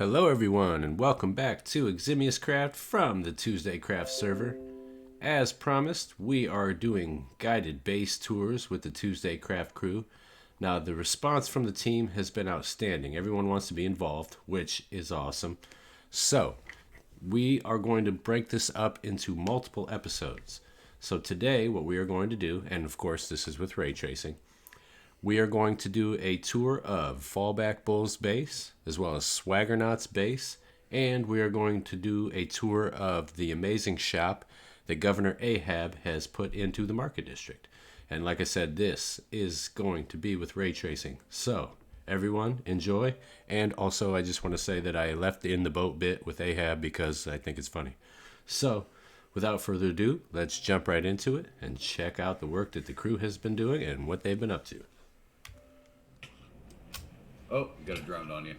Hello everyone and welcome back to TuesdayCraft from the TuesdayCraft server. As promised, we are doing guided base tours with the TuesdayCraft crew. Now the response from the team has been outstanding. Everyone wants to be involved, which is awesome. So, we are going to break this up into multiple episodes. So today what we are going to do, and of course this is with ray tracing, we are going to do a tour of Fallback Bull's base, as well as Swaggernaut's base, and we are going to do a tour of the amazing shop that Governor Ahab has put into the Market District. And like I said, this is going to be with ray tracing. So, everyone, enjoy. And also, I just want to say that I left the in the boat bit with Ahab because I think it's funny. So, without further ado, let's jump right into it and check out the work that the crew has been doing and what they've been up to. Oh, you got a drone on you.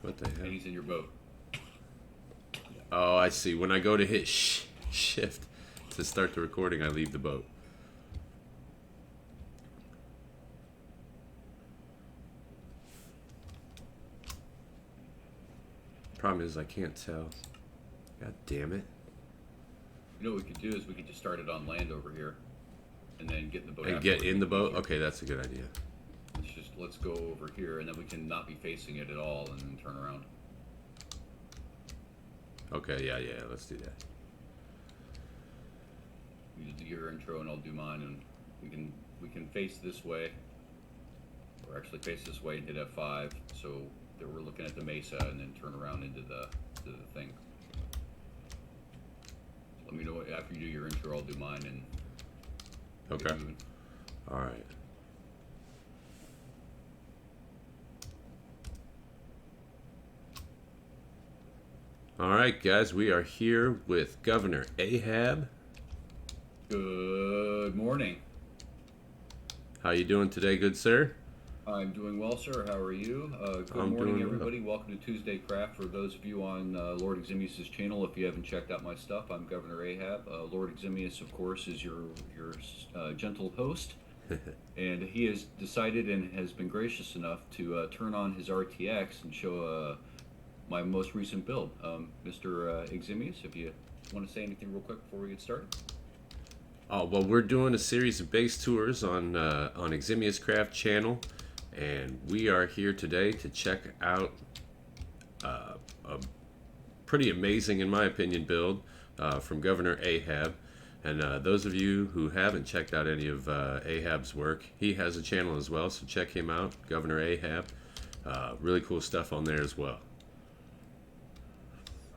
What the hell? And he's in your boat. Oh, I see. When I go to hit shift to start the recording, I leave the boat. Problem is, I can't tell. God damn it. You know what we could do is we could just start it on land over here. And then get in the boat. And get in the boat? Okay, that's a good idea. Let's go over here, and then we can not be facing it at all, and then turn around. Okay, yeah, let's do that. You do your intro, and I'll do mine, and we can face this way, or actually face this way and hit F5, so that we're looking at the mesa, and then turn around into the thing. Let me know after you do your intro. I'll do mine, and okay. All right. All right, guys, we are here with Governor Ahab. Good morning. How you doing today, good sir? I'm doing well, sir. How are you? Good morning, everybody. Welcome to TuesdayCraft. For those of you on Lord Eximius' channel, if you haven't checked out my stuff, I'm Governor Ahab. Lord Eximius, of course, is your gentle host. And he has decided and has been gracious enough to turn on his RTX and show my most recent build. Mr. Eximius, if you want to say anything real quick before we get started. Oh, well, we're doing a series of base tours on TuesdayCraft channel, and we are here today to check out a pretty amazing, in my opinion, build from Governor Ahab. And those of you who haven't checked out any of Ahab's work, he has a channel as well, so check him out, Governor Ahab. Really cool stuff on there as well.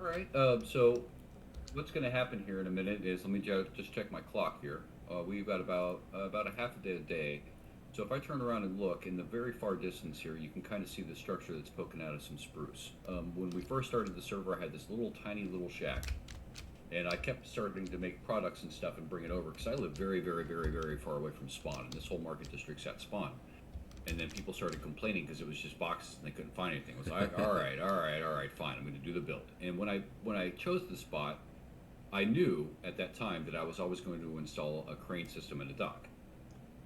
All right, so what's going to happen here in a minute is, let me just check my clock here. We've got about a half a day. So if I turn around and look in the very far distance here, you can kind of see the structure that's poking out of some spruce. When we first started the server, I had this tiny little shack, and I kept starting to make products and stuff and bring it over because I live very, very, very, very far away from spawn, and this whole market district's at spawn. And then people started complaining because it was just boxes and they couldn't find anything. I was like, all right, fine, I'm going to do the build. And when I chose the spot, I knew at that time that I was always going to install a crane system and a dock.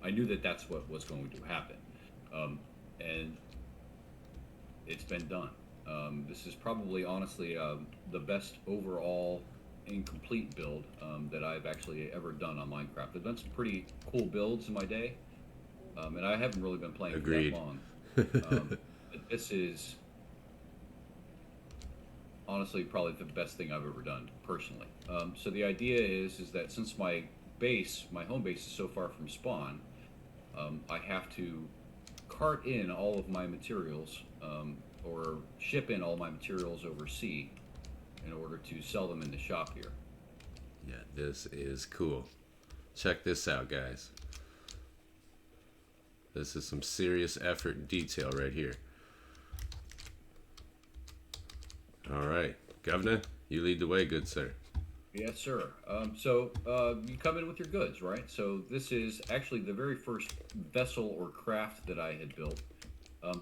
I knew that that's what was going to happen. And it's been done. This is probably, honestly, the best overall incomplete build that I've actually ever done on Minecraft. I've done some pretty cool builds in my day. And I haven't really been playing for that long. This is honestly probably the best thing I've ever done, personally. So the idea is that since my home base is so far from spawn, I have to cart in all of my materials, or ship in all my materials over sea in order to sell them in the shop here. Yeah, this is cool. Check this out, guys. This is some serious effort and detail right here. All right, Governor, you lead the way, good sir. Yes, sir. So you come in with your goods, right? So this is actually the very first vessel or craft that I had built.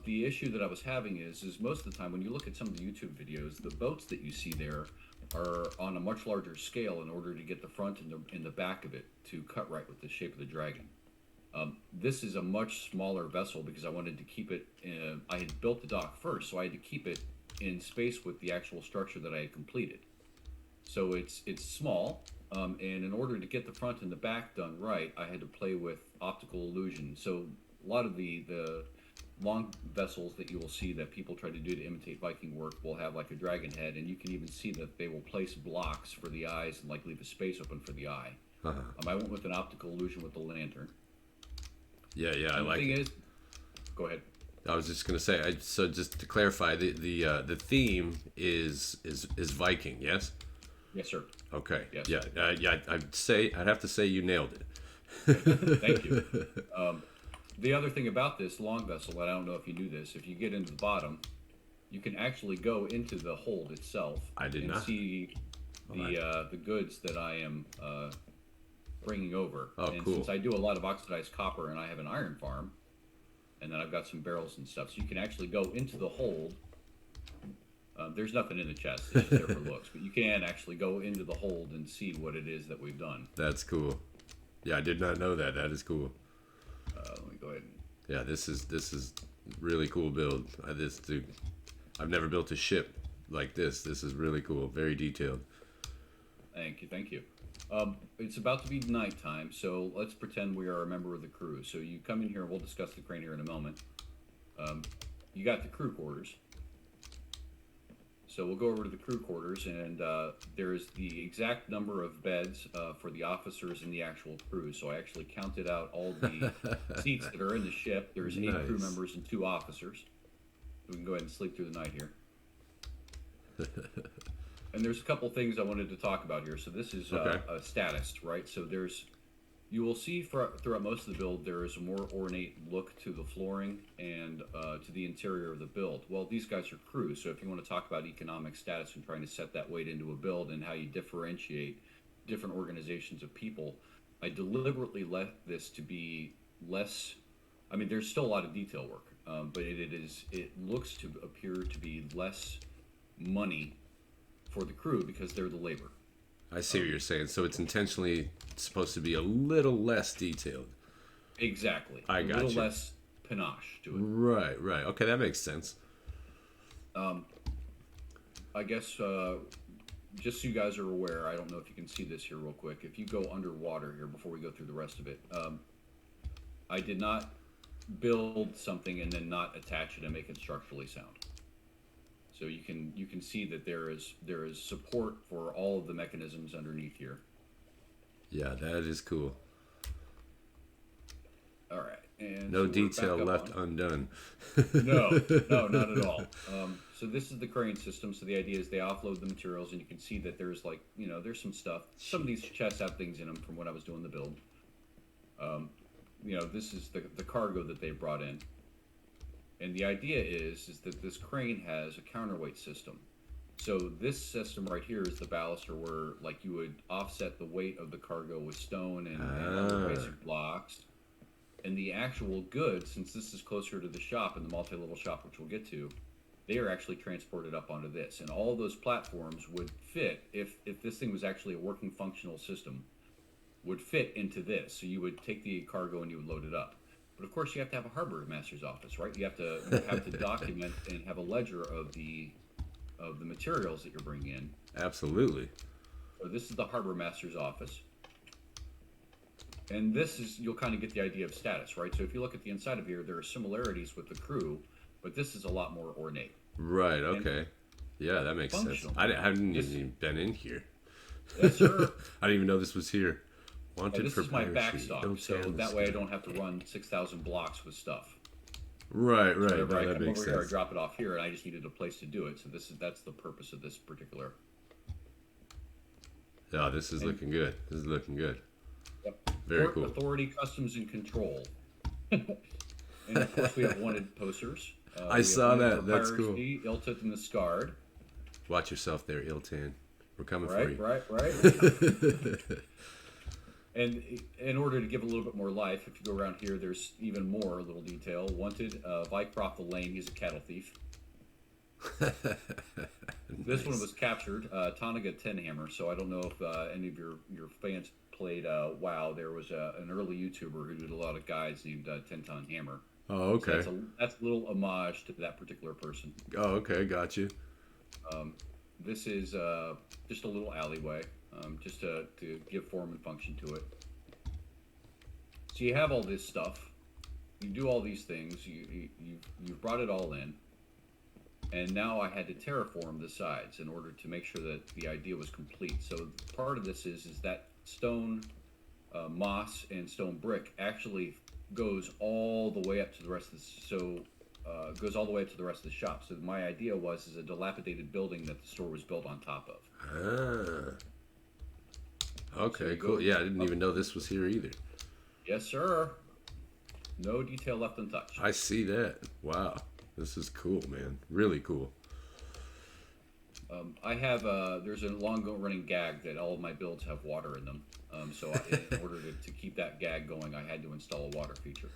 The issue that I was having is most of the time when you look at some of the YouTube videos, the boats that you see there are on a much larger scale in order to get the front and the back of it to cut right with the shape of the dragon. This is a much smaller vessel because I wanted to keep it, I had built the dock first, so I had to keep it in space with the actual structure that I had completed. So it's small, and in order to get the front and the back done right, I had to play with optical illusion. So a lot of the long vessels that you will see that people try to do to imitate Viking work will have like a dragon head, and you can even see that they will place blocks for the eyes and like leave a space open for the eye. I went with an optical illusion with the lantern. Yeah, I And like the thing it. is, go ahead. I was just gonna say. So just to clarify, the theme is Viking. Yes. Yes, sir. Okay. Yes. Yeah. I'd have to say you nailed it. Thank you. The other thing about this long vessel, and I don't know if you knew this, if you get into the bottom, you can actually go into the hold itself. I did and not. see the goods that I am bringing over. Oh, and cool. since I do a lot of oxidized copper, and I have an iron farm, and then I've got some barrels and stuff, so you can actually go into the hold. There's nothing in the chest; it's just there for looks. But you can actually go into the hold and see what it is that we've done. That's cool. Yeah, I did not know that. That is cool. Let me go ahead. Yeah, this is really cool build. I've never built a ship like this. This is really cool. Very detailed. Thank you. It's about to be nighttime, so let's pretend we are a member of the crew. So you come in here, and we'll discuss the crane here in a moment. You got the crew quarters. So we'll go over to the crew quarters, and there's the exact number of beds for the officers and the actual crew. So I actually counted out all the seats that are in the ship. There's 8 crew members and 2 officers. We can go ahead and sleep through the night here. And there's a couple things I wanted to talk about here. So this is a status, right? So you will see throughout most of the build, there is a more ornate look to the flooring and to the interior of the build. Well, these guys are crew, so if you want to talk about economic status and trying to set that weight into a build and how you differentiate different organizations of people, I deliberately left this to be less. I mean, there's still a lot of detail work, but it looks to appear to be less money for the crew because they're the labor. I see what you're saying. So it's intentionally supposed to be a little less detailed. Exactly. I got you. A little less panache to it. Right. Okay, that makes sense. I guess just so you guys are aware, I don't know if you can see this here real quick. If you go underwater here before we go through the rest of it, I did not build something and then not attach it and make it structurally sound. So you can see that there is support for all of the mechanisms underneath here. Yeah, that is cool. All right, and no so detail left undone. No, not at all. So this is the crane system. So the idea is they offload the materials, and you can see that there's there's some stuff. Some of these chests have things in them from when I was doing the build. This is the cargo that they brought in. And the idea is that this crane has a counterweight system. So this system right here is the baluster where you would offset the weight of the cargo with stone and other basic blocks. And the actual goods, since this is closer to the shop and the multi-level shop, which we'll get to, they are actually transported up onto this. And all those platforms would fit, if this thing was actually a working functional system, would fit into this. So you would take the cargo and you would load it up. But of course, you have to have a harbor master's office, right? You have to document and have a ledger of the materials that you're bringing in. Absolutely. So this is the harbor master's office, and you'll kind of get the idea of status, right? So if you look at the inside of here, there are similarities with the crew, but this is a lot more ornate. Right. Okay. Yeah, that makes sense. I hadn't even been in here. Yes, sir. I didn't even know this was here. Wanted this for is my piracy. backstock, so that way I don't have to run 6,000 blocks with stuff. Right. So No, I that come makes over here, I sense. drop it off here, and I just needed a place to do it. So that's the purpose of this particular. Yeah, this is looking good. This is looking good. Yep. Very Port cool. Authority, Customs, and Control. And of course, we have wanted posters. I saw that. That's cool. Iltit and the Scarred. Watch yourself there, Iltan. We're coming for you. Right. And in order to give a little bit more life, if you go around here, there's even more little detail. Wanted, Vycroft the Lame, he's a cattle thief. This one was captured, Toniga Tenhammer, so I don't know if any of your fans played WoW. There was an early YouTuber who did a lot of guides named 10-Ton Hammer. Oh, okay. So that's a little homage to that particular person. Oh, okay. Got you. This is just a little alleyway, just to give form and function to it. So you have all this stuff. You do all these things. You've brought it all in. And now I had to terraform the sides in order to make sure that the idea was complete. So part of this is that stone, moss, and stone brick actually goes all the way up to the rest of the goes all the way up to the rest of the shop. So my idea is a dilapidated building that the store was built on top of. Ah. Okay, so cool. Yeah, I didn't even know this was here either. Yes, sir. No detail left untouched. I see that. Wow. This is cool, man. Really cool. I have there's a long-running gag that all of my builds have water in them. So in order to keep that gag going, I had to install a water feature.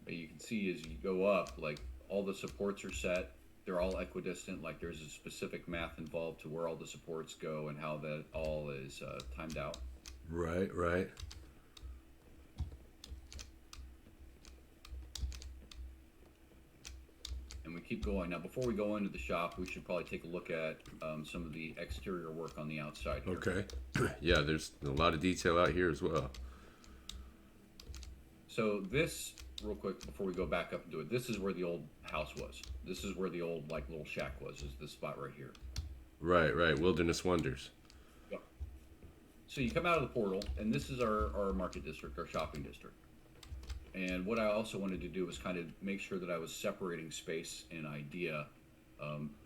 But you can see as you go up, like all the supports are set. They're all equidistant. Like there's a specific math involved to where all the supports go and how that all is timed out. Right, right. And we keep going. Now, before we go into the shop, we should probably take a look at some of the exterior work on the outside here. Okay. Yeah, there's a lot of detail out here as well. So this, real quick, before we go back up and do it, this is where the old house was. This is where the old, like, little shack was, is this spot right here. Right, right. Wilderness Wonders. Yep. So you come out of the portal, and this is our market district, our shopping district. And what I also wanted to do was kind of make sure that I was separating space and idea.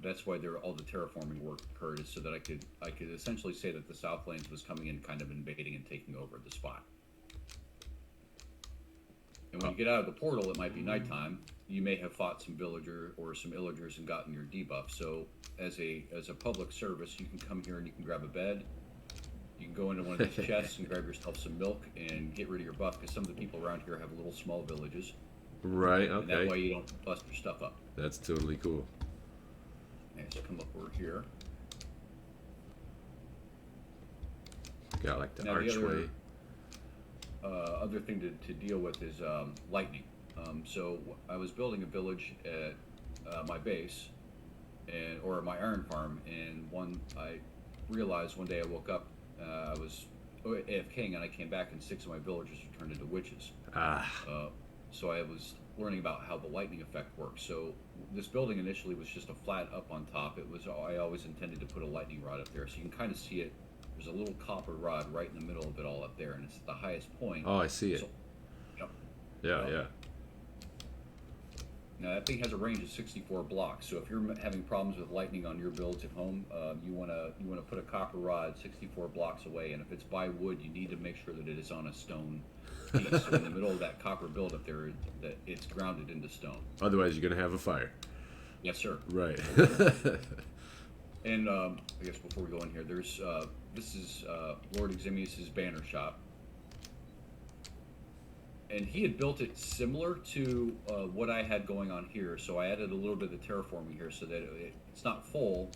That's why all the terraforming work occurred, is so that I could essentially say that the Southlands was coming in, kind of invading and taking over the spot. And when you get out of the portal, it might be nighttime. You may have fought some villager or some illagers and gotten your debuff. So as a public service, you can come here and you can grab a bed. You can go into one of these chests and grab yourself some milk and get rid of your buff, because some of the people around here have little small villages. Right, okay. And that way you don't bust your stuff up. That's totally cool. Okay, so come up over here. Got like the Now, archway. The other thing to deal with is lightning. So I was building a village at my base, or my iron farm, and I realized one day I woke up, I was AFKing, and I came back and 6 of my villagers were turned into witches. So I was learning about how the lightning effect works. So this building initially was just a flat up on top. I always intended to put a lightning rod up there, so you can kind of see it. There's a little copper rod right in the middle of it all up there, and it's at the highest point. Oh, I see it. So, yep. Yeah, yeah. Now that thing has a range of 64 blocks. So if you're having problems with lightning on your builds at home, you wanna put a copper rod 64 blocks away, and if it's by wood, you need to make sure that it is on a stone piece. So in the middle of that copper build up there, that it's grounded into stone. Otherwise, you're gonna have a fire. Yes, sir. Right. And I guess before we go in here, this is Lord Eximius's banner shop. And he had built it similar to what I had going on here, so I added a little bit of terraforming here so that it's not full,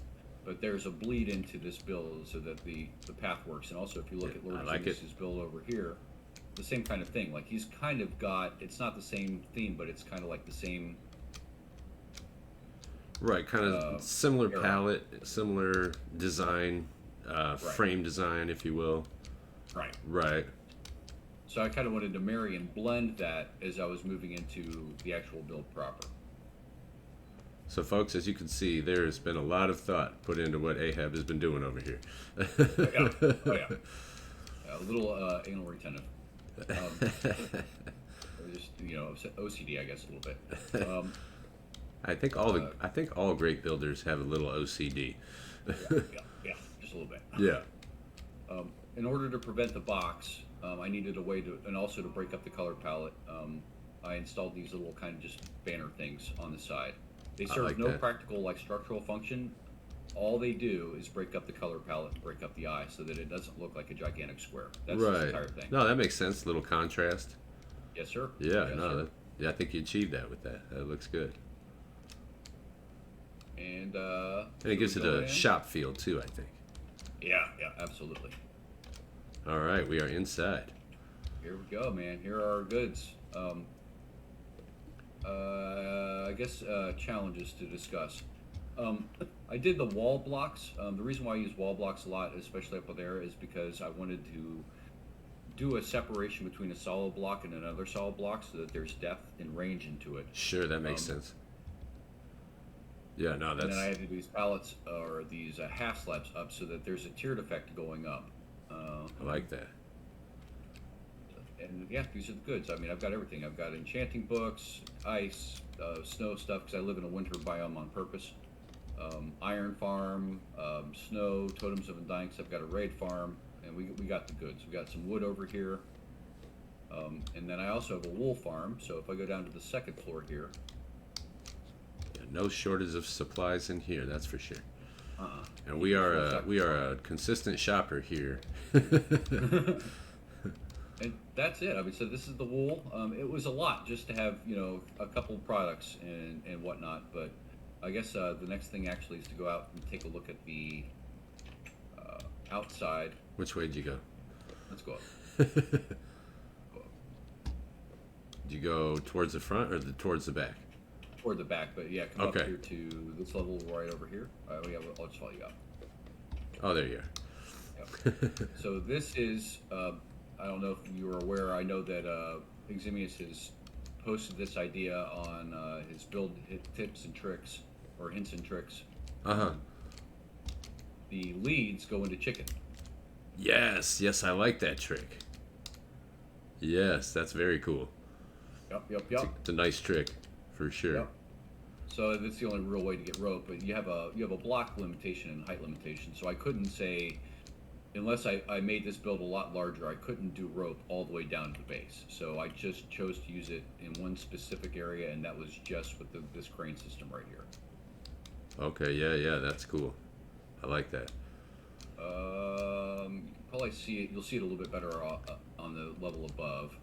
but there's a bleed into this build so that the path works. And also, if you look at Lord Eximius's build over here, the same kind of thing. Like he's kind of got, it's not the same theme, but it's kind of like the same. Right, kind of similar palette, similar design, frame design, if you will. Right. Right. So I kind of wanted to marry and blend that as I was moving into the actual build proper. So, folks, as you can see, there has been a lot of thought put into what Ahab has been doing over here. Oh, yeah. A little anal retentive. Or just, OCD, I guess, a little bit. I think all great builders have a little OCD. Yeah, just a little bit. Yeah. In order to prevent the box, I needed a way to, and also to break up the color palette. I installed these little kind of just banner things on the side. They serve like no that. practical structural function. All they do is break up the color palette and break up the eye so that it doesn't look like a gigantic square. That's the entire thing. No, that makes sense. Little contrast. Yes, sir. Yeah, Yes, no, sir. I think you achieved that with that. That looks good. And it gives it a shop feel too, I think. Yeah, absolutely. All right, we are inside. Here we go, man. Here are our goods. I guess challenges to discuss. Um, I did the wall blocks. The reason why I use wall blocks a lot, especially up there, is because I wanted to do a separation between a solid block and another solid block so that there's depth and range into it. Sure, that makes sense. Yeah, no, And then that's I had to do these pallets or these half slabs up so that there's a tiered effect going up. I like that. And yeah, these are the goods. I mean, I've got everything. I've got enchanting books, ice, snow stuff because I live in a winter biome on purpose. Iron farm, snow, totems of undying. I've got a raid farm, and we got the goods. We got some wood over here, and then I also have a wool farm. So if I go down to the second floor here, Yeah, no shortage of supplies in here, that's for sure. uh-uh. And we are a consistent shopper here. And that's it. I mean, so this is the wool. It was a lot just to have, a couple products and whatnot. But I guess the next thing actually is to go out and take a look at the outside. Which way did you go? Let's go up. Did you go towards the front or towards the back? Toward the back, but yeah, come Okay. up here to this level right over here. I'll just follow you up. Oh, there you are. Yep. So this is, I don't know if you were aware, I know that Eximius has posted this idea on his build tips and tricks, or hints and tricks. Uh-huh. The leads go into chicken. Yes, I like that trick. Yes, that's very cool. Yep. It's a nice trick, for sure. Yep. So that's the only real way to get rope, but you have a block limitation and height limitation. So I couldn't say, unless I made this build a lot larger, I couldn't do rope all the way down to the base. So I just chose to use it in one specific area, and that was just with this crane system right here. Okay, yeah, that's cool. I like that. You can probably see it. You'll see it a little bit better on the level above.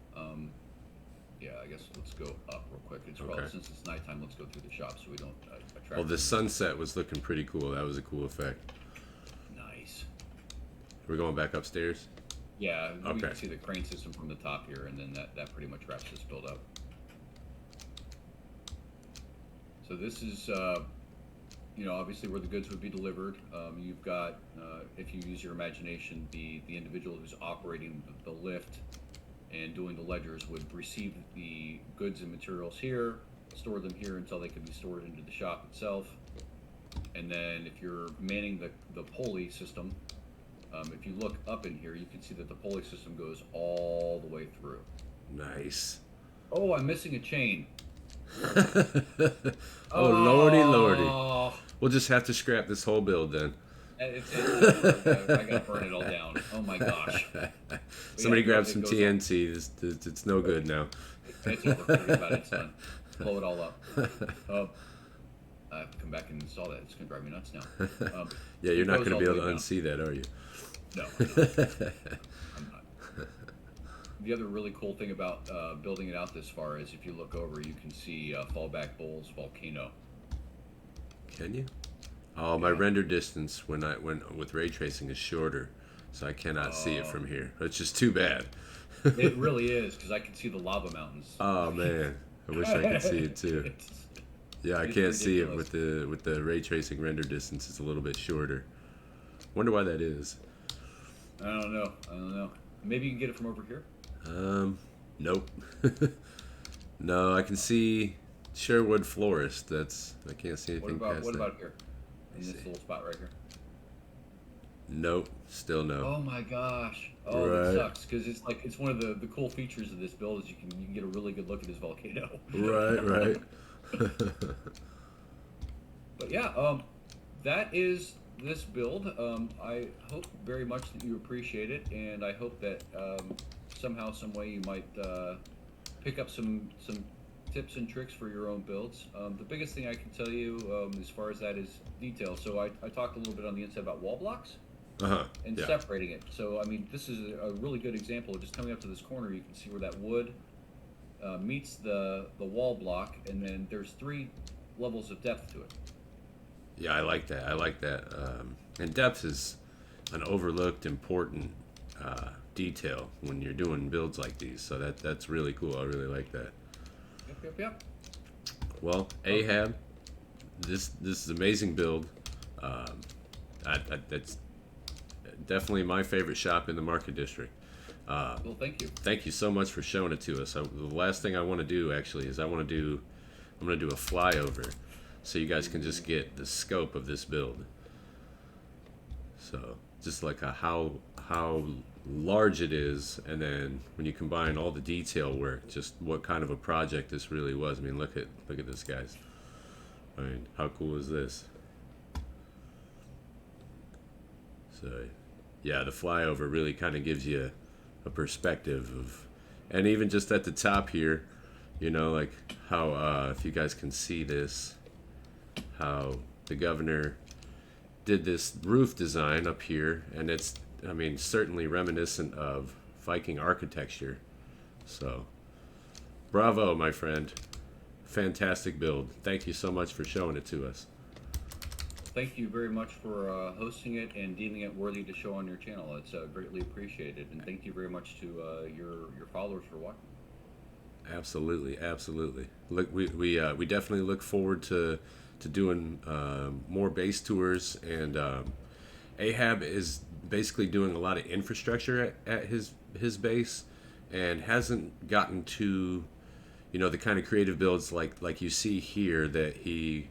Yeah, I guess let's go up real quick. It's probably, Okay. since it's nighttime, let's go through the shop so we don't attract. Well, the sunset was looking pretty cool. That was a cool effect. Nice. We're going back upstairs? Yeah, we Okay. can see the crane system from the top here, and then that pretty much wraps this build up. So this is, obviously where the goods would be delivered. You've got, if you use your imagination, the individual who's operating the lift and doing the ledgers would receive the goods and materials here, store them here until they can be stored into the shop itself. And then if you're manning the pulley system, if you look up in here, you can see that the pulley system goes all the way through. Nice. Oh, I'm missing a chain. Oh, lordy. We'll just have to scrap this whole build then. I gotta burn it all down. Oh my gosh. Somebody yeah, grab it some goes TNT. It's no good now. It's over. Forget about it. It's done. Blow it all up. I have to come back and install that. It's gonna drive me nuts now. Yeah, you're it not goes going to all be the able to way down. unsee that, are you? No, I'm not. The other really cool thing about building it out this far is if you look over, you can see Fallback Bowl's volcano. Can you? Oh, my render distance when with ray tracing is shorter, so I cannot see it from here. It's just too bad. It really is, because I can see the lava mountains. Oh man, I wish I could see it too. Yeah, I It's can't see it ridiculous. with the ray tracing render distance. It's a little bit shorter. Wonder why that is. I don't know. Maybe you can get it from over here. Nope. No, I can see Sherwood Florist. I can't see anything past What that. about here? In this little spot right here. Nope, still no. Oh my gosh. Oh, Right. that sucks, because it's one of the cool features of this build is you can get a really good look at this volcano. Right. But yeah, that is this build. I hope very much that you appreciate it, and I hope that somehow, some way, you might pick up some tips and tricks for your own builds. The biggest thing I can tell you as far as that is detail. So I talked a little bit on the inside about wall blocks and Yeah. separating it. So I mean, this is a really good example of just coming up to this corner. You can see where that wood meets the wall block, and then there's 3 levels of depth to it. Yeah, I like that. And depth is an overlooked important detail when you're doing builds like these. So that's really cool. I really like that. Yep. Well, Ahab, this is an amazing build. Um, that's definitely my favorite shop in the Market District. Well, thank you. Thank you so much for showing it to us. The last thing I want to do actually is I'm going to do a flyover, so you guys can just get the scope of this build. So just like how large it is, and then when you combine all the detail work, just what kind of a project this really was. I mean, look at this, guys. I mean, how cool is this? So, yeah, the flyover really kind of gives you a perspective of, and even just at the top here, like how if you guys can see this, how the governor did this roof design up here, and it's, I mean, certainly reminiscent of Viking architecture. So, bravo, my friend. Fantastic build. Thank you so much for showing it to us. Thank you very much for hosting it and deeming it worthy to show on your channel. It's greatly appreciated, and thank you very much to your followers for watching. Absolutely, absolutely. Look, we definitely look forward to doing more base tours, and Ahab is basically doing a lot of infrastructure at his base, and hasn't gotten to the kind of creative builds like you see here that he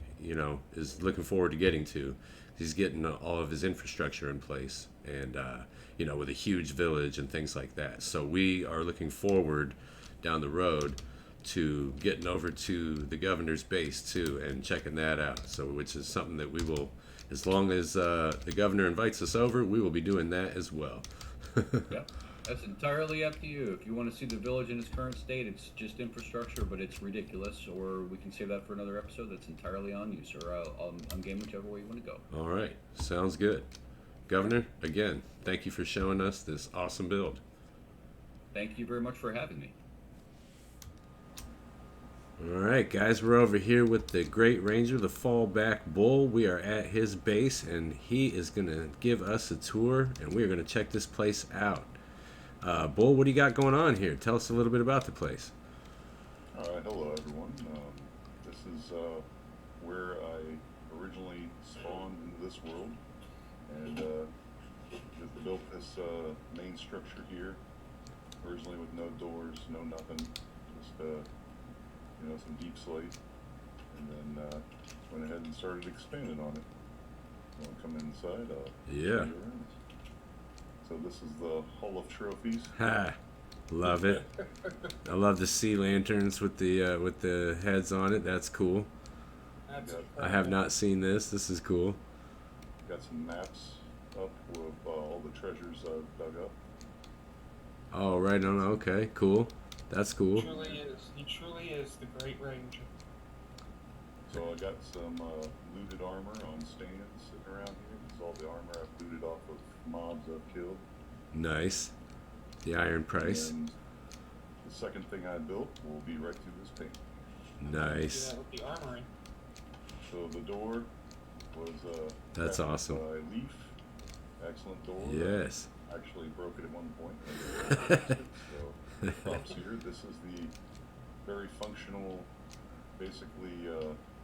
is looking forward to getting to. He's getting all of his infrastructure in place, and with a huge village and things like that. So we are looking forward down the road to getting over to the governor's base too and checking that out. So, which is something that we will, as long as the governor invites us over, we will be doing that as well. Yep. That's entirely up to you. If you want to see the village in its current state, it's just infrastructure, but it's ridiculous. Or we can save that for another episode. That's entirely on you, sir. I'm game whichever way you want to go. All right, sounds good. Governor, again, thank you for showing us this awesome build. Thank you very much for having me. All right, guys, we're over here with the Great Ranger, the Fallback Bull. We are at his base, and he is going to give us a tour, and we're going to check this place out. Bull, what do you got going on here? Tell us a little bit about the place. Hello, everyone. This is where I originally spawned into this world, and built this main structure here, originally with no doors, no nothing, just some deep slate, and then went ahead and started expanding on it. Want to come inside? Yeah. So this is the Hall of Trophies. Ha! Love it. I love the sea lanterns with the heads on it. That's cool. I have not seen this. This is cool. Got some maps up with all the treasures I've dug up. Oh, right on. Okay, cool. That's cool. He truly is the Great Ranger. So I got some looted armor on stands sitting around here. This is all the armor I've looted off of mobs I've killed. Nice. The iron price. And the second thing I built will be right through this paint. Nice. Do that with the armory. So the door was That's crafted awesome. by Leaf. Excellent door. Yes. Actually broke it at one point. So props here. This is the very functional, basically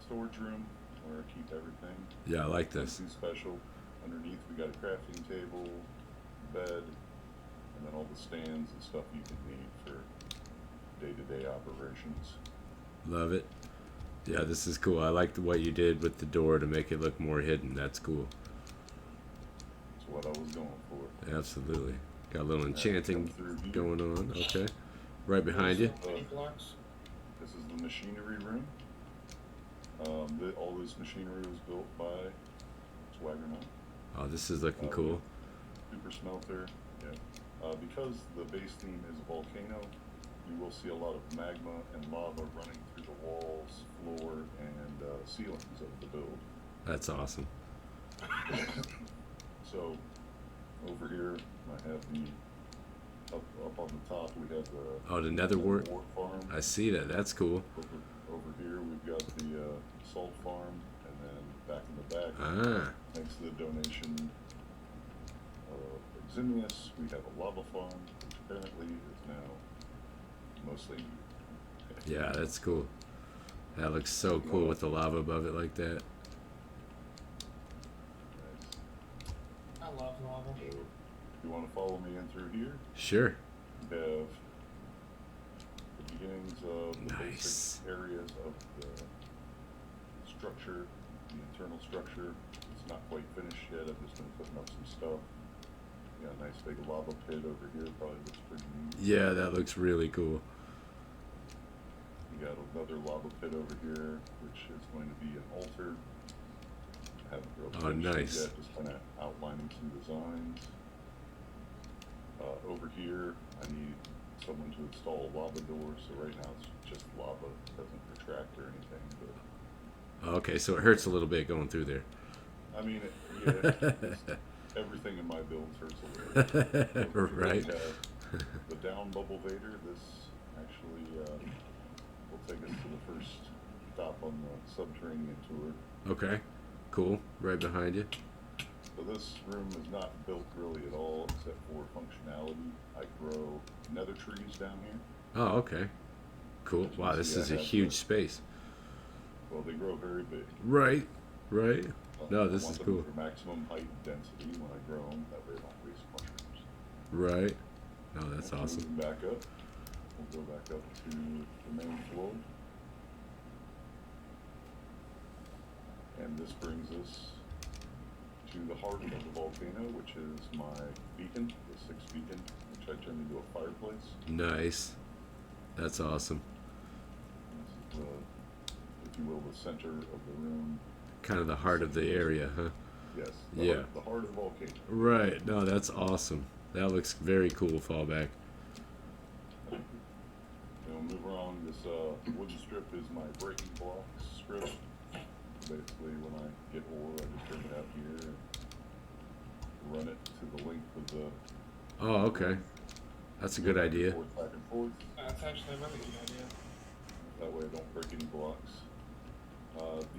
storage room where I keep everything. Yeah, I like this. Nothing special. Underneath we got a crafting table, bed, and then all the stands and stuff you can need for day-to-day operations. Love it. Yeah, this is cool. I like what you did with the door to make it look more hidden. That's cool. That's what I was going for. Absolutely. Got a little enchanting Come through here. going on. Okay. Right behind you. Blocks. This is the machinery room. All this machinery was built by Swaggerman. Oh, this is looking cool. Super smelter. Yeah. Because the base theme is a volcano, you will see a lot of magma and lava running through the walls, floor, and ceilings of the build. That's awesome. So over here, I have the up on the top. We have the The nether wart. farm. I see that. That's cool. Over here, we've got the salt farm, and then back in the back, Ah. thanks to the donation of Eximius, we have a lava farm, which apparently is now mostly. Yeah, that's cool. That looks so cool with the lava above it like that. Nice. I love lava. So, if you want to follow me in through here, Sure. you have the beginnings of the Nice. basic areas of the structure, the internal structure. It's not quite finished yet. I've just been putting up some stuff. You got a nice big lava pit over here. Probably looks pretty neat. Yeah, that looks really cool. You got another lava pit over here, which is going to be an altar. I haven't really Oh, finished it nice. yet, just kind of outlining some designs. Over here, I need someone to install a lava door. So right now it's just lava, it doesn't retract or anything. But Okay, so it hurts a little bit going through there. I mean, everything in my builds hurts a little bit. So Right. we have the down bubble vader. This actually will take us to the first stop on the subterranean tour. Okay, cool. Right behind you. So this room is not built really at all, except for functionality. I grow nether trees down here. Oh, okay. Cool. As you Wow, can this see, is I a have huge the- space. Well, they grow very big. Right, right. No, I this want is them cool. for maximum height and density when I grow them. That way I don't waste mushrooms. Right. No, that's Okay, awesome. moving back up. We'll go back up to the main floor. And this brings us to the heart of the volcano, which is my beacon, the sixth beacon, which I turned into a fireplace. Nice. That's awesome. This is the, if you will, the center of the room. Kind of the heart of the area, huh? Yes. Yeah. The heart of the volcano. Right. No, that's awesome. That looks very cool, Fallback. And we'll move along. This wooden strip is my breaking block strip. Basically, when I get ore, I just bring it out here and run it to the length of the. Oh, okay. That's a good idea. Back and forth. That's actually a really good idea. That way, I don't break any blocks.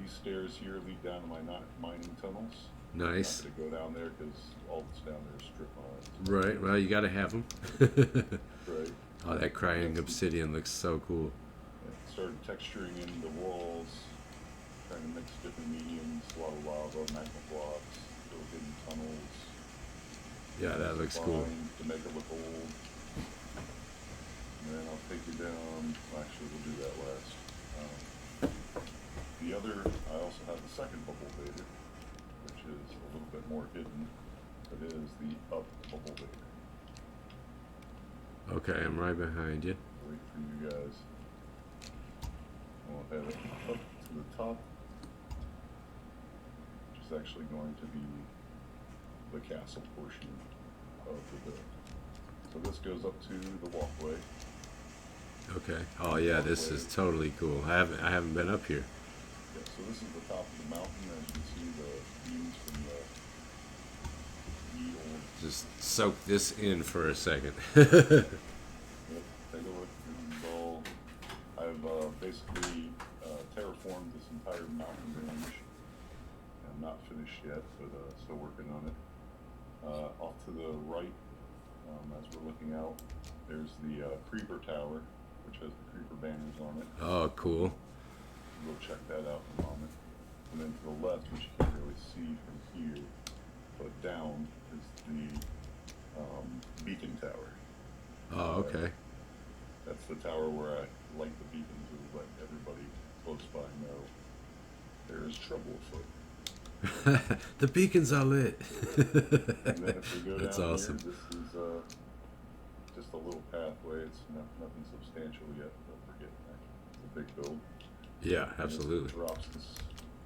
These stairs here lead down to my mining tunnels. Nice. I'm not gonna go down there because all that's down there is strip mines. Right. Well, you gotta have them. Right. Oh, that crying obsidian looks so cool. And started texturing in the walls, trying to mix different mediums, a lot of lava, magma blocks, little hidden tunnels. Yeah, that looks cool. Fine to make it look old. And then I'll take you down. Well, actually, we'll do that last. The other, I also have the second bubble vader, which is a little bit more hidden. It is the up bubble vader. Okay, I'm right behind you. Wait for you guys. We'll have it up to the top, which is actually going to be the castle portion of the build. So this goes up to the walkway. Okay. Oh yeah, this is totally cool. I haven't been up here. Yeah, so this is the top of the mountain. As you can see, the views from the old. Just soak this in for a second. Yep, take a look. This is all. I've basically terraformed this entire mountain range. I'm not finished yet, but still working on it. Off to the right, as we're looking out, there's the creeper tower, which has the creeper banners on it. Oh, cool. We'll check that out in a moment. And then to the left, which you can't really see from here, but down is the beacon tower. Oh, okay. That's the tower where I light the beacons and let everybody close by know there is trouble afoot. The beacons are lit. And then if we go That's down awesome. here, this is just a little pathway. It's nothing substantial yet. Don't forget, it's a big build. Yeah, And absolutely. it drops us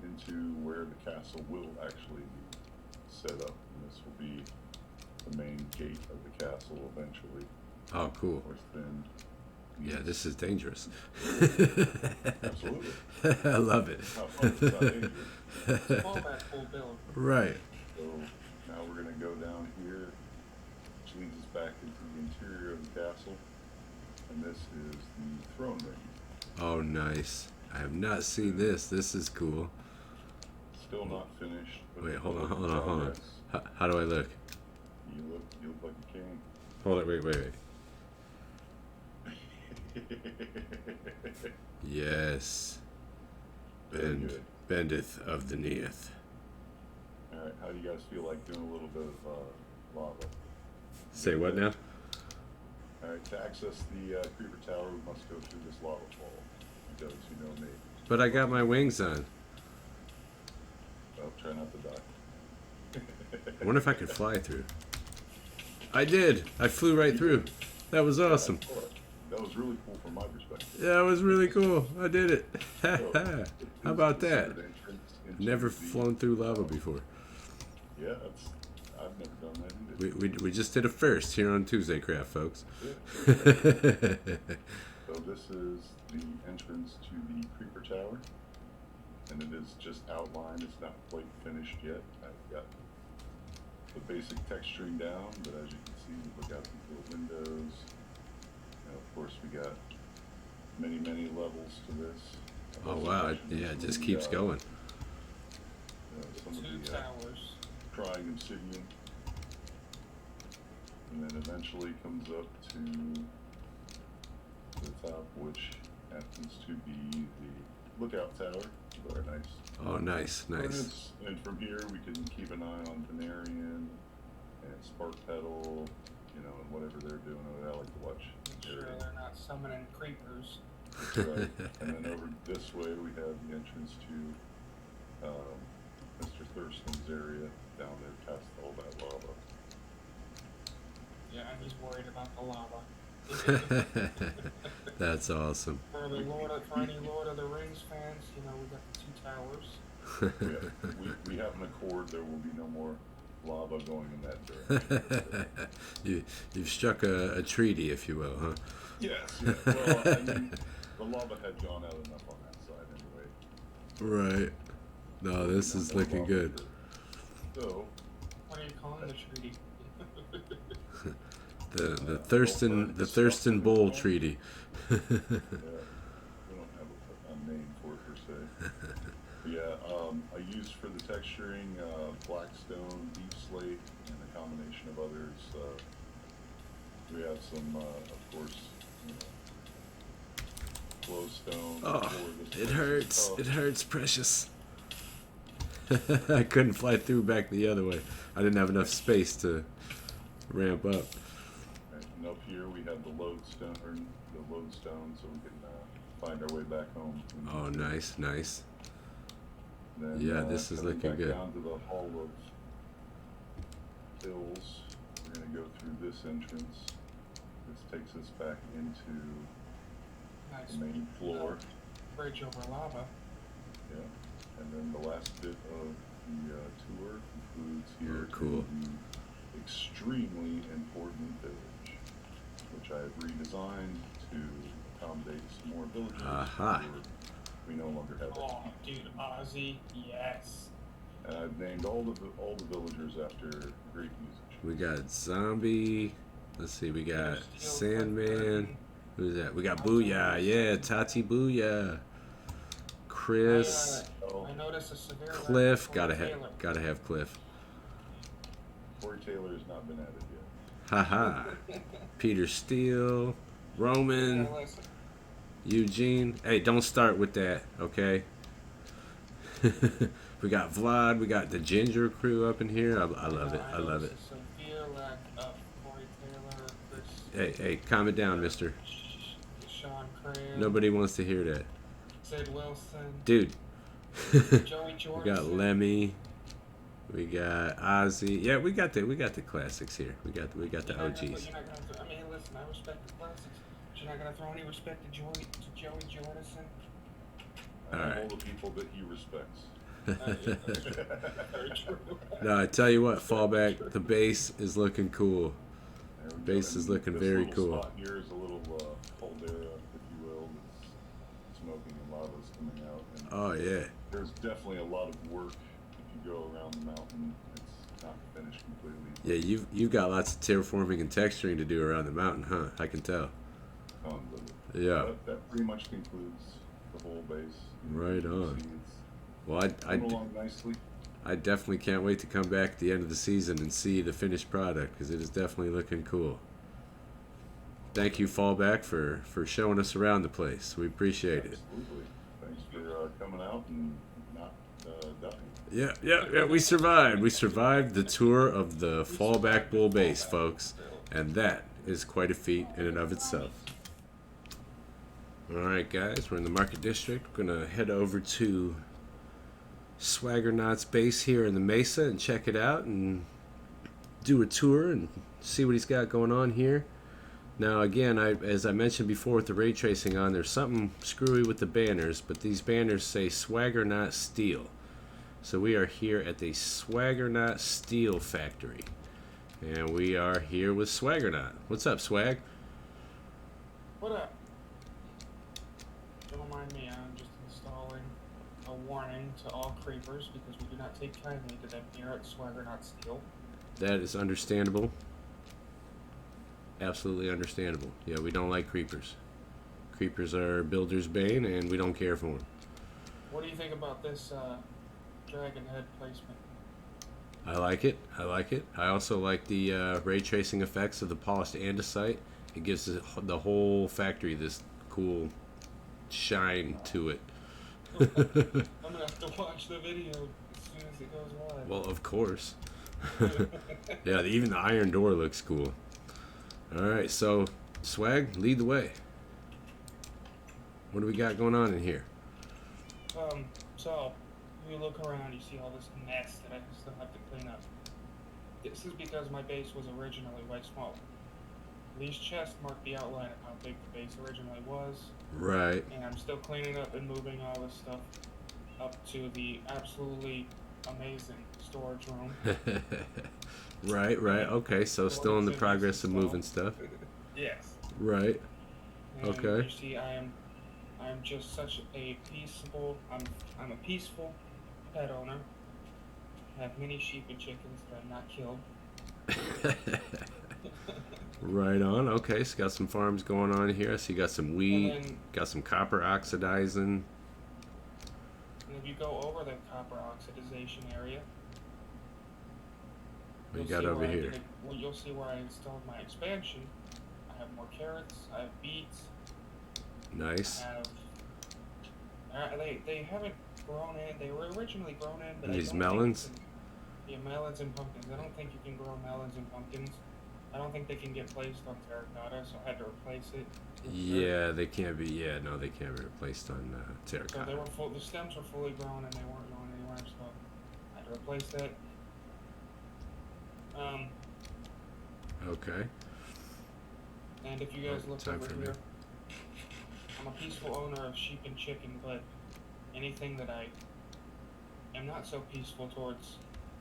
into where the castle will actually be set up. And this will be the main gate of the castle eventually. Oh, cool. Of course, then. Yeah, this is dangerous. Absolutely. I love it. How fun is that dangerous? Fallback full build. Right. So now we're going to go down here, which leads us back into the interior of the castle. And this is the throne room. Oh, nice. I have not seen this. This is cool. Still not finished. But Wait, it's hold on, work in hold on, hold on. progress. How do I look? You look like a king. Hold it, wait. Yes. and good. bendeth of the kneeth. All right, how do you guys feel like doing a little bit of lava? Say what now? All right, to access the Creeper Tower, we must go through this lava fall. Because you know me. But I got my wings on. Well, try not to die. I wonder if I could fly through. I did. I flew right through. That was awesome. That was really cool from my perspective. Yeah, it was really cool. I did it. So, How about that? considered entrance into Never the- flown through lava before. Yeah, I've never done that either. We just did a first here on TuesdayCraft, folks. So this is the entrance to the Creeper Tower, and it is just outlined. It's not quite finished yet. I've got the basic texturing down, but as you can see, look out these little windows. And of course, we got many levels to this. Oh wow! Yeah, it just keeps going. Some of Two the towers. crying obsidian, and then eventually comes up to the top, which happens to be the lookout tower. Very nice. Oh, nice, nice. And from here we can keep an eye on Venarian and Spark Petal, you know, and whatever they're doing. I like to watch. Make sure they're not summoning creepers. That's right. And then over this way we have the entrance to Mr. Thurston's area down there past all that lava. Yeah, he's worried about the lava. That's awesome. For any Lord of the Rings fans, you know, we got the two towers. We have an accord. There will be no more lava going in that direction. You've struck a treaty, if you will, huh? Yes. Yeah. Well, I mean, the lava had gone out enough on that side anyway. Right. No, this is looking good. So, What are you calling the treaty? The Thurston Bowl Treaty. we don't have a name for it per se. But yeah, I used for the texturing blackstone, deep slate, and a combination of others. We have some, of course, you know, glowstone. Oh, for this it place. hurts. Oh, It hurts, precious. I couldn't fly through back the other way. I didn't have enough space to ramp up. right, and up here we have the lodestone, so we can find our way back home. Oh, nice, nice. Then, Yeah, this is coming looking back good. down to the Hall of Hills, we're going to go through this entrance. This takes us back into Nice. the main floor. Bridge over lava. Yeah. And then the last bit of the tour concludes here Oh, cool. in the extremely important village, which I have redesigned to accommodate some more villagers. Aha. We no longer have that. Oh, dude, Ozzy, yes. And I've named all the villagers after great musicians. We got Zombie. Let's see, we got Sandman. Who's that? We got Booyah. Yeah, Tati Booyah. Chris. I noticed a severe lack Cliff. of Gotta Taylor. have Cliff. Corey Taylor has not been added yet. Haha. Peter Steele. Roman. Yeah, listen. Eugene. Hey, don't start with that, okay? We got Vlad. We got the Ginger crew up in here. I love it. I love it. noticed a severe lack of Corey Taylor, Chris, Hey, calm it down, mister. Sean Craig, Nobody wants to hear that. Sid Wilson, Dude. Joey Jordan. We got Lemmy. We got Ozzy. Yeah, we got the classics here. We got the OGs. You're not gonna I mean, listen, I respect the classics, but you're not gonna throw any respect to Joey Jordison. And All right. all the people that he respects. Very true. No, I tell you what, Fallback, the bass is looking cool. There we go. Base is And looking this very little cool. Spot here is a little caldera, if you will. It's smoking and lava's coming out. And Oh yeah. there's definitely a lot of work if you go around the mountain. It's not finished completely. Yeah, you've got lots of terraforming and texturing to do around the mountain, huh? I can tell. Tons of it. Yeah. But that pretty much concludes the whole base. Right You can on. see it's Well, coming along nicely. I definitely can't wait to come back at the end of the season and see the finished product because it is definitely looking cool. Thank you, Fallback, for showing us around the place. We appreciate it. Absolutely. Thanks for coming. coming out and not dying. Yeah. We survived. We survived the tour of the Fallback Bull Base, folks. And that is quite a feat in and of itself. Alright, guys. We're in the Market District. We're going to head over to Swaggernaut's base here in the Mesa and check it out and do a tour and see what he's got going on here. Now again, as I mentioned before with the ray tracing on, there's something screwy with the banners, but these banners say Swaggernaut Steel. So we are here at the Swaggernaut Steel Factory. And we are here with Swaggernaut. What's up, Swag? What up? Don't mind me, I'm just installing a warning to all creepers because we do not take kindly to them here at Swaggernaut Steel. That is understandable. Absolutely understandable. Yeah, we don't like creepers. Creepers are builder's bane, and we don't care for them. What do you think about this dragon head placement? I like it. I also like the ray tracing effects of the polished andesite. It gives the whole factory this cool shine to it. I'm gonna have to watch the video as soon as it goes live. Well, of course. Yeah, even the iron door looks cool. Alright, so Swag, lead the way. What do we got going on in here? So you look around, you see all this mess that I still have to clean up. This is because my base was originally way smaller. These chests mark the outline of how big the base originally was. Right. And I'm still cleaning up and moving all this stuff up to the absolutely amazing storage room. Right. Okay, so still in the progress of moving stuff. Yes. Right. And Okay. You see, I'm just such a peaceable. I'm a peaceful pet owner. I have many sheep and chickens that I've not killed. Right on. Okay, so got some farms going on here. I see you got some wheat, And then- got some copper oxidizing. And if you go over the copper oxidization area, What you you'll got see over where here? You'll see where I installed my expansion. I have more carrots. I have beets. Nice. I have. They haven't grown in. They were originally grown in, but And I these don't melons? Think you can, yeah, melons and pumpkins. I don't think you can grow melons and pumpkins. I don't think they can get placed on terracotta, so I had to replace it. with dirt. Yeah, they can't be. Yeah, no, they can't be replaced on So terracotta. they were full. The stems were fully grown, and they weren't going anywhere. So I had to replace that. Okay. And if you guys look Time over for me. here, I'm a peaceful owner of sheep and chicken, but anything that I am not so peaceful towards,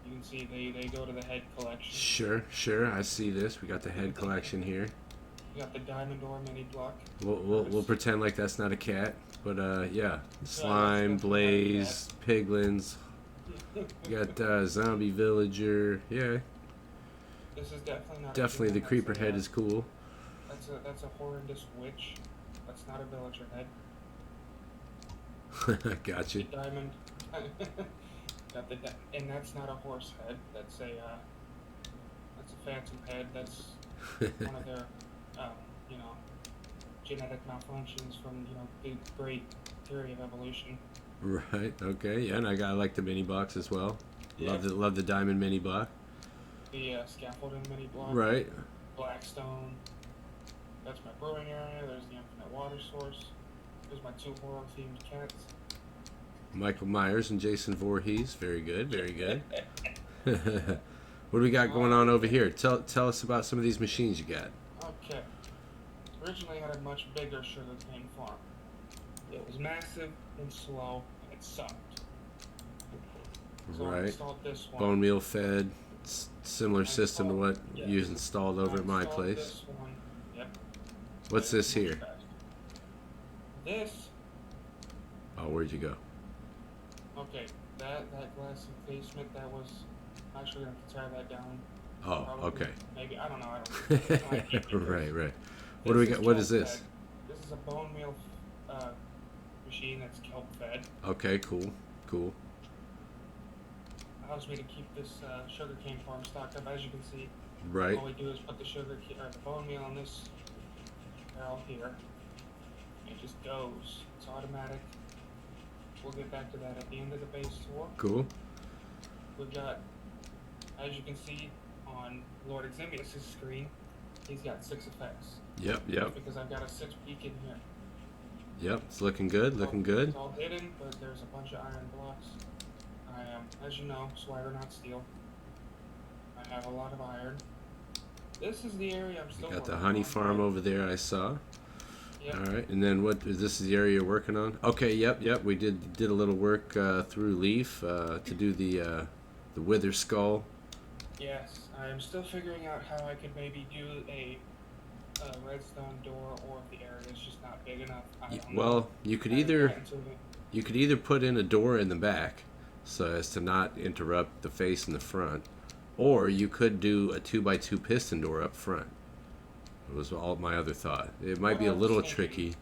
you can see they go to the head collection. Sure. I see this. We got the head collection here. You got the diamond ore mini block. We'll pretend like that's not a cat, but yeah, slime, blaze, piglins. You got zombie villager. Yeah, This is definitely not. definitely the a human, creeper that's a, head is cool. That's a horrendous witch. That's not a villager head. Gotcha. Diamond. Got and that's not a horse head. That's a phantom head. That's one of their genetic malfunctions from the great theory of evolution. Right. Okay. Yeah, and I like the mini box as well. Yeah. Love the diamond mini block. The scaffolding mini block. Right. Blackstone. That's my brewing area. There's the infinite water source. There's my 2 horror themed cats. Michael Myers and Jason Voorhees. Very good. Very good. What do we got going on over here? Tell us about some of these machines you got. Okay. Originally I had a much bigger sugarcane farm. It was massive and slow, and it sucked. So I Right. installed this one. Bone meal fed. Similar system to what Yeah. you installed over at my installed place. This one. Yep. What's this Much here? faster. This. Oh, where'd you go? Okay. That glass encasement. That was. I'm actually gonna have to tear that down. Oh, Probably. okay. Maybe I don't know. I don't. Right. What do we got? What is kelp this? fed. This is a bone meal machine that's kelp fed. Okay, cool. Allows me to keep this sugarcane farm stocked up. As you can see, Right. all we do is put the the bone meal on this barrel here. It just goes. It's automatic. we'll get back to that at the end of the base tour. Cool. We've got, as you can see on Lord Eximius' screen, he's got 6 effects. Yep. Because I've got a 6 peak in here. Yep, it's looking good, looking good. It's all hidden, but there's a bunch of iron blocks. I am, as you know, swagger not steel. I have a lot of iron. This is the area I'm still Got the working honey on. farm over there, I saw. Yep. All right, and then what? This is the area you're working on? Okay, yep. We did a little work through Leaf to do the wither skull. Yes, I am still figuring out how I could maybe do a redstone door, or if the area is just not big enough. I don't know. Well, you could either put in a door in the back, so as to not interrupt the face in the front, or you could do a 2x2 piston door up front. It was all my other thought. It might be a little tricky.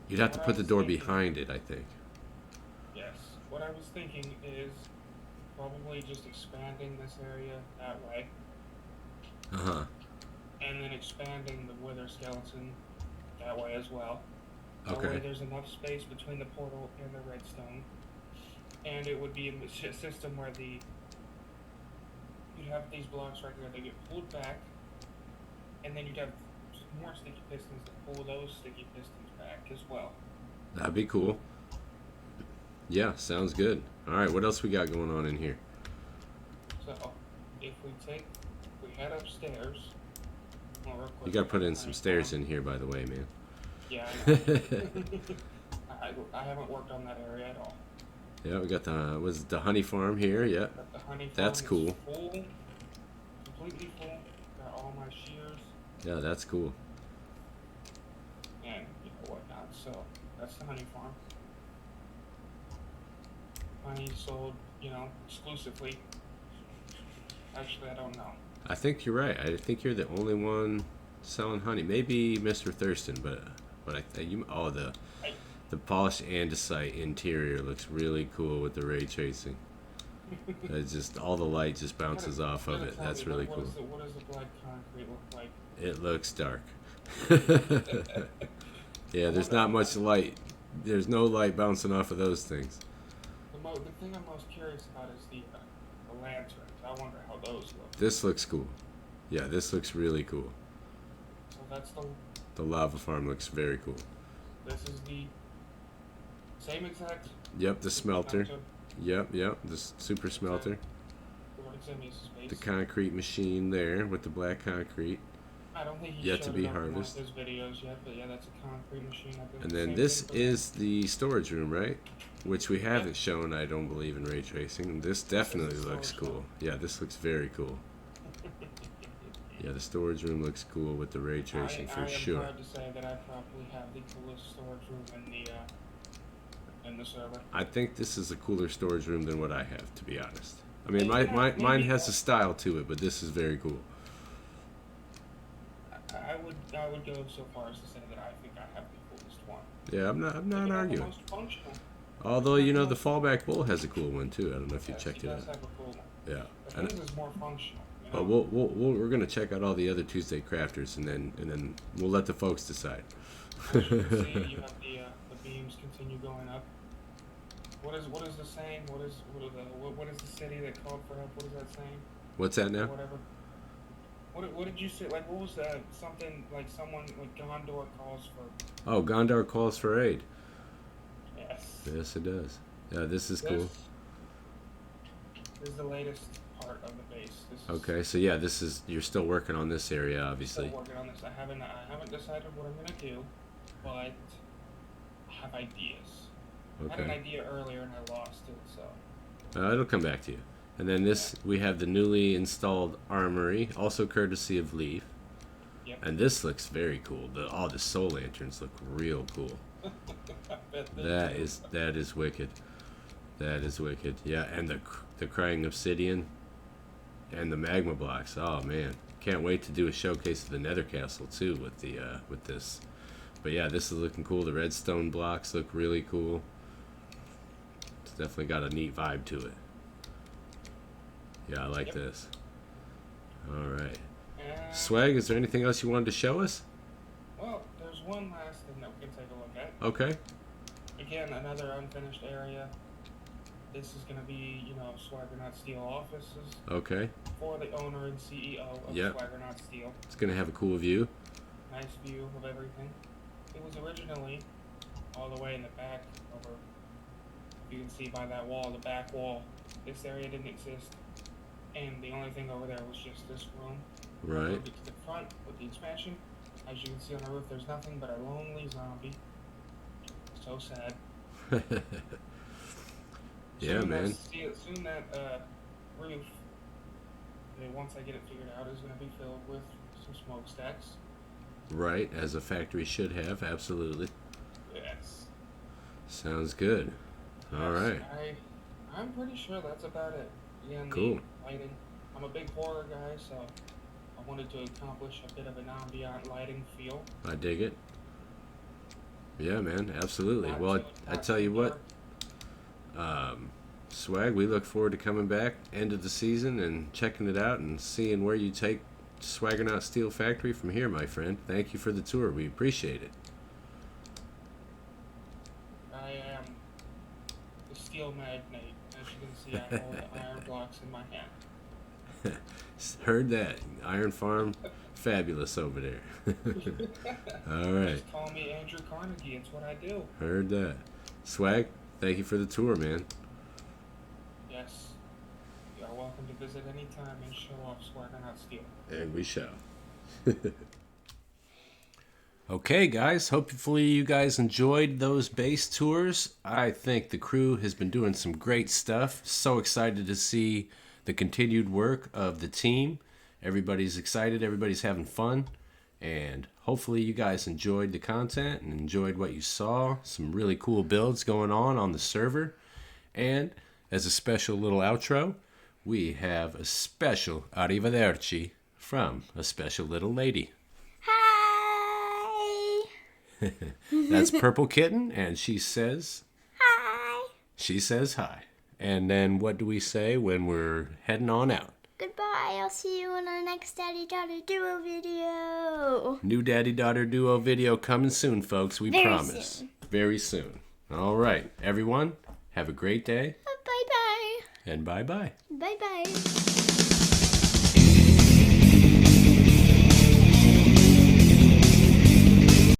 You'd have to put the door behind it, I think. Yes. What I was thinking is probably just expanding this area that way, and then expanding the wither skeleton that way as well. That way Okay. there's enough space between the portal and the redstone. And it would be a system where you'd have these blocks right here, they get pulled back, and then you'd have more sticky pistons to pull those sticky pistons back as well. That'd be cool. Yeah, sounds good. All right, what else we got going on in here? So, if we head upstairs, well, real quick, You gotta put in some stairs in here, by the way, man. Yeah, I know. I haven't worked on that area at all. Yeah, we got the honey farm here. Yeah, But the honey farm That's is cool. full, completely full. Got all my shears yeah, that's cool. and whatnot. So that's the honey farm. Honey sold, exclusively. Actually, I don't know. I think you're right. I think you're the only one selling honey. Maybe Mr. Thurston, but I think the polished andesite interior looks really cool with the ray tracing. It's just all the light just bounces off of it. That's really cool. What does the black concrete look like? It looks dark. Yeah, there's not much light. There's no light bouncing off of those things. The thing I'm most curious about is the lanterns. I wonder how those look. This looks cool. Yeah, this looks really cool. So that's The lava farm looks very cool. this is the same exact Yep, the smelter. Yep, the super smelter. Lord Eximius' base. The concrete machine there with the black concrete. I don't think he yet to showed be it up in one of harvested. his videos yet, but yeah, that's a concrete machine. I think And the then same this thing for is the storage room, right? Which we haven't shown, I don't believe, in ray tracing. This definitely looks cool. Yeah, this looks very cool. Yeah, the storage room looks cool with the ray tracing for sure. I am proud to say that I probably have the coolest storage room in the server. I think this is a cooler storage room than what I have, to be honest. I mean, mine has a style to it, but this is very cool. I would go so far as to say that I think I have the coolest one. Yeah, I'm not I think I have the arguing. most functional. Although, the Fallback Bull has a cool one too. I don't know if you Yes, checked he it does out. have a cool one. Yeah. But his is more functional. But we're gonna check out all the other Tuesday Crafters, and then we'll let the folks decide. As you can see, you have the beams continue going up. What is the saying? What is the city that called for help? What is that saying? What's that now? Whatever. What did you say? Like, what was that? Something like someone like Gondor calls for. Oh, Gondar calls for aid. Yes. Yes, it does. Yeah, this is cool. This is the latest part of the base. This is Okay, so yeah, you're still working on this area, obviously. Still working on this. I haven't decided what I'm gonna do, but I have ideas. I had an Okay. idea earlier and I lost it, so. It'll come back to you. And then we have the newly installed armory, also courtesy of Leaf. Yep. And this looks very cool. All the soul lanterns look real cool. I bet they That do. is wicked. That is wicked. Yeah, and the crying obsidian and the magma blocks. Oh man, can't wait to do a showcase of the Nether Castle too with this. But yeah, this is looking cool. The redstone blocks look really cool. It's definitely got a neat vibe to it. Yeah, I like Yep. this. All right. And, Swag, is there anything else you wanted to show us? well, there's one last thing that we can take a look at. Okay. again, another unfinished area. This is going to be, Swagger Not Steel offices Okay. for the owner and CEO of Yep. Swagger Not Steel. It's going to have a cool view. Nice view of everything. It was originally all the way in the back over, you can see by that wall, the back wall. This area didn't exist. And the only thing over there was just this room. Right. Moved it to the front with the expansion. As you can see on the roof, there's nothing but a lonely zombie. So sad. Yeah, soon man. Soon that roof, once I get it figured out, is going to be filled with some smokestacks. Right, as a factory should have. Absolutely. Yes. Sounds good. All right. I'm pretty sure that's about it. Again, Cool. the lighting. I'm a big horror guy, so I wanted to accomplish a bit of an ambient lighting feel. I dig it. Yeah, man. Absolutely. Not Well, too- I not tell too you what. dark. Swag, we look forward to coming back end of the season and checking it out and seeing where you take Swagger Not Steel Factory from here, my friend. Thank you for the tour. We appreciate it. I am the steel magnate. As you can see, I hold the iron blocks in my hand. Heard that. Iron Farm, fabulous over there. All right. Just call me Andrew Carnegie. It's what I do. Heard that. Swag, thank you for the tour, man. Yes. You are welcome to visit anytime and show off Swagger Not Steel. And we shall. Okay, guys. Hopefully you guys enjoyed those base tours. I think the crew has been doing some great stuff. So excited to see the continued work of the team. Everybody's excited. Everybody's having fun. And hopefully you guys enjoyed the content and enjoyed what you saw. Some really cool builds going on the server. And as a special little outro, we have a special arrivederci from a special little lady. Hi. That's Purple Kitten, and she says Hi. hi. And then what do we say when we're heading on out? Goodbye. I'll see you in our next Daddy Daughter Duo video. New Daddy-Daughter Duo video coming soon, folks. We Very promise. soon. Very soon. All right, everyone, have a great day, Bye bye. and bye-bye. Bye bye.